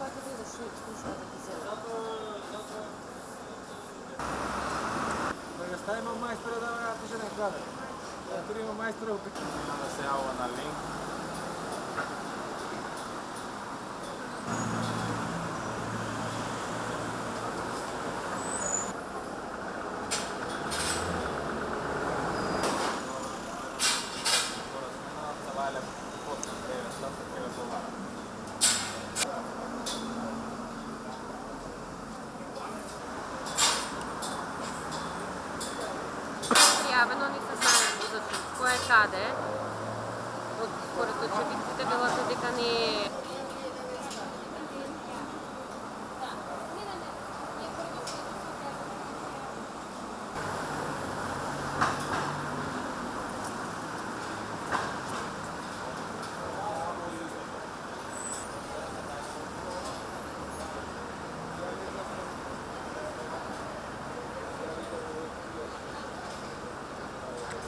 Poate vedere și ușoară de zel. Dacă stai mă maestro, dar atunci ne cadă. Tu mă maestro, pe ce? Manda se iau în link. Явно не се знаем за кое каде. Според очевидците било се дека не е